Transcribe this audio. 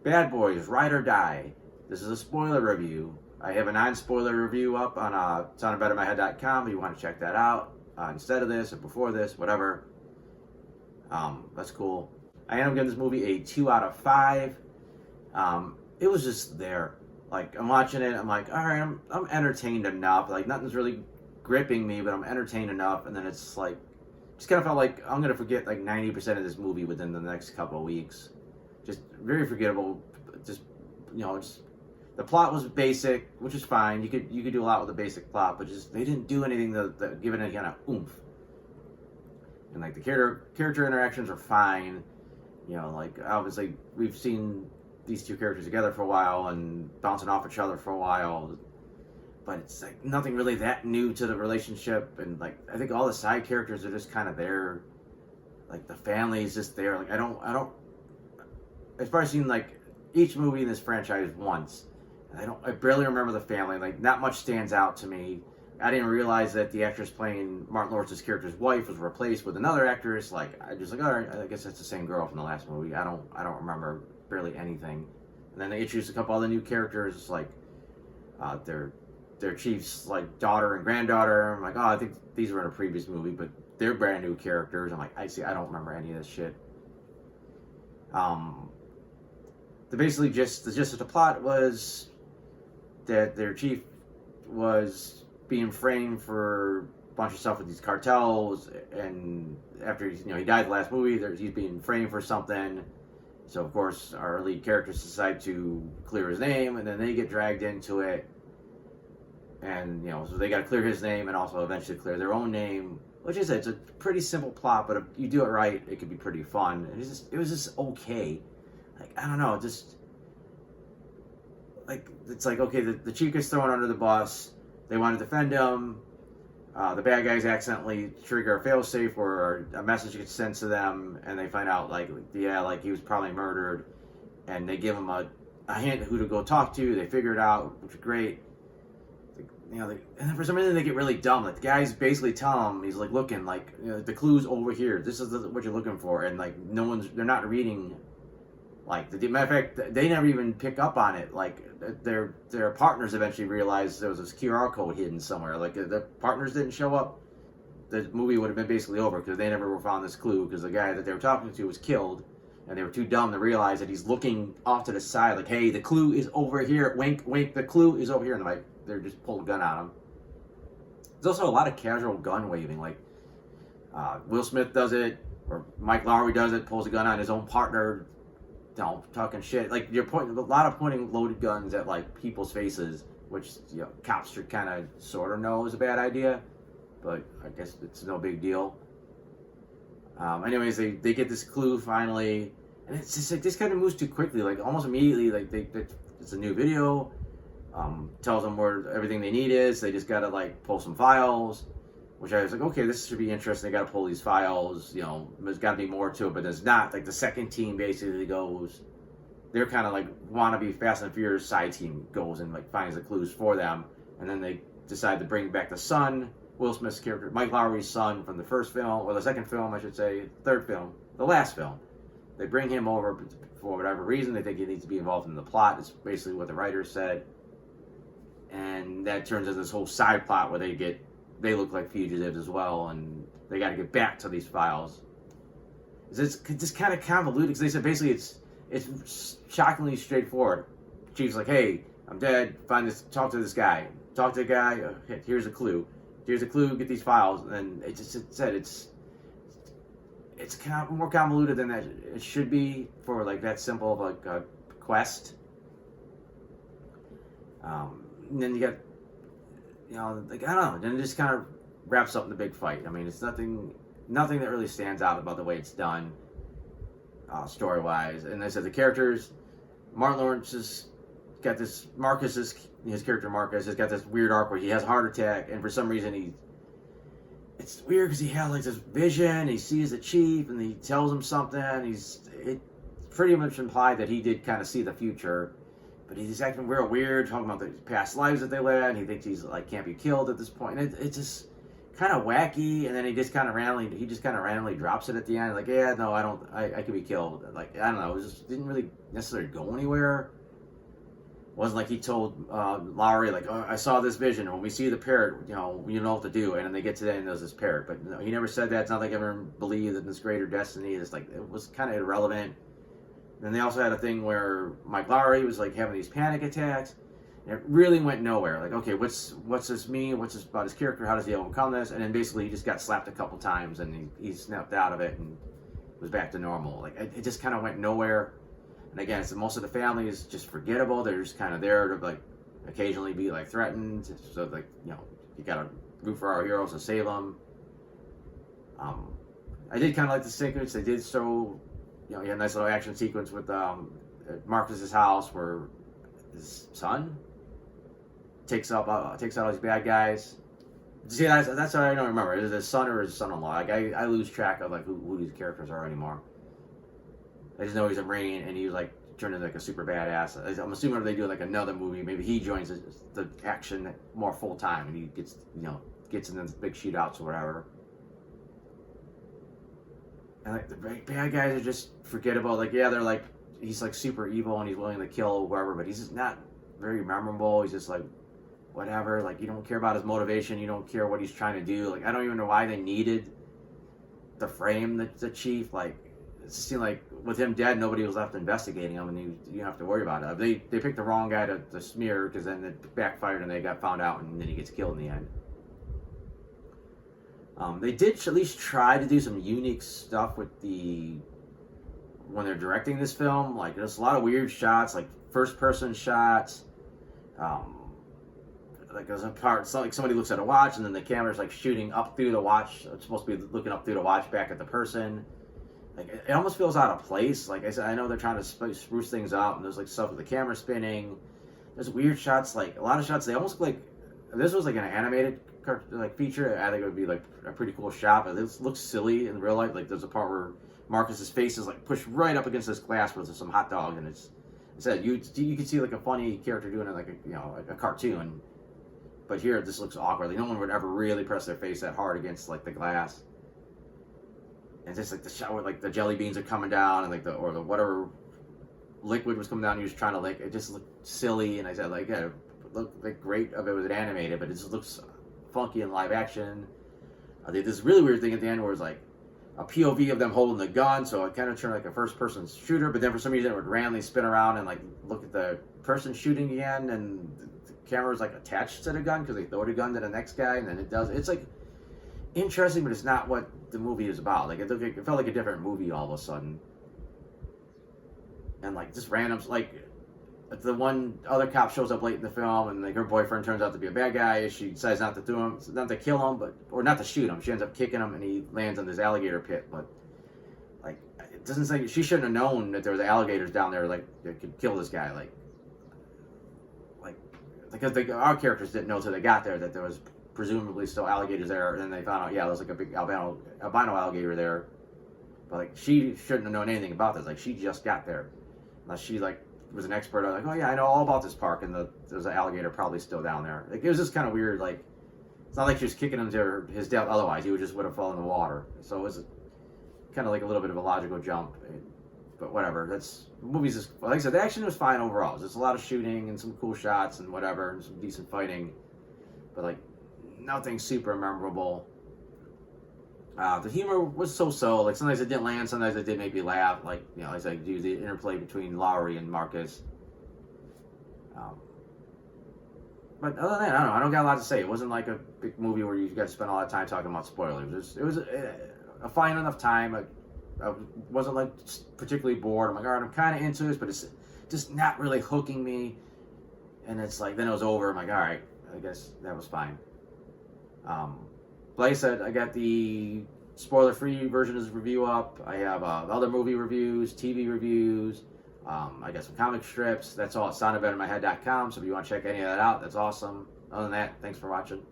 Bad Boys, Ride or Die. This is a spoiler review. I have a non-spoiler review up on soundofbettermyhead.com if you want to check that out instead of this or before this, whatever. That's cool. I ended up giving this movie a 2 out of 5. It was just there. Like, I'm watching it, I'm like, all right, I'm entertained enough. Like, nothing's really gripping me, but I'm entertained enough. And then it's like, just kind of felt like I'm gonna forget like 90% of this movie within the next couple of weeks. Just very forgettable. Just just the plot was basic, which is fine. You could do a lot with a basic plot, but just they didn't do anything that give it any kind of oomph. And like the character interactions are fine. Like obviously we've seen these two characters together for a while and bouncing off each other for a while, but it's like nothing really that new to the relationship. And like I think all the side characters are just kind of there. Like the family is just there. Like I don't. I've probably seen like each movie in this franchise once. I barely remember the family. Like not much stands out to me. I didn't realize that the actress playing Martin Lawrence's character's wife was replaced with another actress. Like I just like, all right, I guess that's the same girl from the last movie. I don't remember barely anything. And then they introduced a couple other new characters, like their chief's like daughter and granddaughter. I'm like, oh, I think these were in a previous movie, but they're brand new characters. I'm like, I don't remember any of this shit. The gist of the plot was that their chief was being framed for a bunch of stuff with these cartels, and after he died the last movie, he's being framed for something. So of course our lead characters decide to clear his name, and then they get dragged into it, and so they got to clear his name and also eventually clear their own name. Which is it's a pretty simple plot, but if you do it right, it could be pretty fun. And it was just okay. Like I don't know, just like it's like okay, the chief gets thrown under the bus. They want to defend him. The bad guys accidentally trigger a failsafe where a message gets sent to them, and they find out like he was probably murdered, and they give him a hint who to go talk to. They figure it out, which is great. And then for some reason they get really dumb. Like the guys basically tell him, he's like looking like the clue's over here. This is what you're looking for, and like they're not reading. Like the matter of fact, they never even pick up on it. Like their partners eventually realized there was this QR code hidden somewhere. Like the partners didn't show up, the movie would have been basically over because they never found this clue because the guy that they were talking to was killed, and they were too dumb to realize that he's looking off to the side. Like, hey, the clue is over here. Wink, wink. The clue is over here, and they're just pulled a gun on him. There's also a lot of casual gun waving. Like Will Smith does it, or Mike Lowrey does it. Pulls a gun on his own partner. Talking shit. Like you're pointing a lot of loaded guns at like people's faces, which cops should kind of sort of know is a bad idea, but I guess it's no big deal. Anyways, they get this clue finally, and it's just like this kind of moves too quickly. Like almost immediately, like it's a new video. Tells them where everything they need is. They just gotta like pull some files. Which I was like, okay, this should be interesting. They got to pull these files. There's got to be more to it, but there's not. Like the second team basically goes. They're kind of like wannabe Fast and Furious side team goes and like finds the clues for them, and then they decide to bring back the son, Will Smith's character, Mike Lowrey's son from the first film or the second film, I should say, third film, the last film. They bring him over for whatever reason. They think he needs to be involved in the plot. It's basically what the writers said, and that turns into this whole side plot where they look like fugitives as well, and they got to get back to these files. It's just kind of convoluted because they said basically it's shockingly straightforward. Chief's like, hey, I'm dead. Talk to this guy. Talk to the guy. Here's a clue. Here's a clue. Get these files. And it said it's kind of more convoluted than that it should be for like that simple of like a quest. And then you got. Like I don't know, then it just kind of wraps up in the big fight. I mean, it's nothing that really stands out about the way it's done, story-wise. And I said the characters, Martin Lawrence has got this, his character Marcus has got this weird arc where he has a heart attack, and for some reason it's weird because he had like this vision, he sees the chief, and he tells him something, it pretty much implied that he did kind of see the future. But he's acting real weird, talking about the past lives that they led. He thinks he's like can't be killed at this point. And kind of wacky, and then he just kind of randomly drops it at the end. Like, yeah, no, I could be killed. Like, I don't know, it just didn't really necessarily go anywhere. It wasn't like he told Lowry, like, oh, I saw this vision. When we see the parrot, you know what to do. And then they get to that and there's this parrot. But no, he never said that. It's not like I ever believed in this greater destiny. It's like, it was kind of irrelevant. Then they also had a thing where Mike Lowry was like having these panic attacks. And it really went nowhere. Like, okay, what's this mean? What's this about his character? How does he overcome this? And then basically he just got slapped a couple times and he snapped out of it and was back to normal. Like, it just kind of went nowhere. And again, it's most of the family is just forgettable. They're just kind of there to like occasionally be like threatened. So like, you gotta root for our heroes to save them. I did kind of like the sequence. They did show, you had a nice little action sequence with Marcus's house where his son takes out all these bad guys. See, that's what I don't remember. Is it his son or his son-in-law? Like, I lose track of like who these characters are anymore. I just know he's a Marine and he was like turned into like a super badass. I'm assuming if they do like another movie, maybe he joins the action more full time and he gets in the big shootouts or whatever. And like the bad guys are just forgettable. Like, yeah, they're like, he's like super evil and he's willing to kill whoever, but he's just not very memorable. He's just like whatever. Like, you don't care about his motivation. You don't care what he's trying to do. Like, I don't even know why they needed to frame the chief. Like, it seemed like with him dead, nobody was left investigating him, and you don't have to worry about it. They picked the wrong guy to smear because then it backfired and they got found out, and then he gets killed in the end. They did at least try to do some unique stuff with when they're directing this film. Like, there's a lot of weird shots, like first-person shots. Like, there's a part, it's like somebody looks at a watch, and then the camera's like shooting up through the watch. It's supposed to be looking up through the watch back at the person. Like, it almost feels out of place. Like I said, I know they're trying to spruce things up, and there's like stuff with the camera spinning. There's weird shots, like a lot of shots. They almost like, if this was like an animated like feature, I think it would be like a pretty cool shot. But it looks silly in real life. Like, there's a part where Marcus's face is like pushed right up against this glass with some hot dog, and it's said you can see like a funny character doing it, like a cartoon. But here, this looks awkward. Like, no one would ever really press their face that hard against like the glass. And just like the shot where like the jelly beans are coming down and like the whatever liquid was coming down, he was trying to lick. It just looked silly. And I said, like, yeah, it looked like great if it was animated, but it just looks funky in live action. They did this really weird thing at the end where it's like a POV of them holding the gun, so it kind of turned like a first-person shooter. But then for some reason it would randomly spin around and like look at the person shooting again, and the camera was like attached to the gun because they throw the gun to the next guy, and then it does. It's like interesting, but it's not what the movie is about. Like, it felt like a different movie all of a sudden. And like just randoms, like the one other cop shows up late in the film, and like her boyfriend turns out to be a bad guy. She decides not to kill him, or not to shoot him. She ends up kicking him, and he lands in this alligator pit. But like, it doesn't say, she shouldn't have known that there was alligators down there like that could kill this guy. Like because our characters didn't know until they got there that there was presumably still alligators there, and then they found out, yeah, there's like a big albino alligator there. But like, she shouldn't have known anything about this. Like, she just got there. Unless she like was an expert. Like, oh yeah, I know all about this park, and there's an alligator probably still down there. Like, it was just kind of weird. Like, it's not like she was kicking him to his death. Otherwise, he would have fallen in the water. So it was kind of like a little bit of a logical jump. But whatever. The movie's just, like I said, the action was fine overall. There's a lot of shooting and some cool shots and whatever, and some decent fighting. But like, nothing super memorable. The humor was so-so. Like, sometimes it didn't land, sometimes it did make me laugh. Like, as I do the interplay between Lowry and Marcus. But other than that, I don't know. I don't got a lot to say. It wasn't like a big movie where you got to spend all that time talking about spoilers. It was a fine enough time. I wasn't like particularly bored. I'm like, all right, I'm kind of into this, but it's just not really hooking me. And it's like, then it was over. I'm like, all right, I guess that was fine. Like I said, I got the spoiler-free version of this review up. I have other movie reviews, TV reviews. I got some comic strips. That's all at soundedbetterinmyhead.com. So if you want to check any of that out, that's awesome. Other than that, thanks for watching.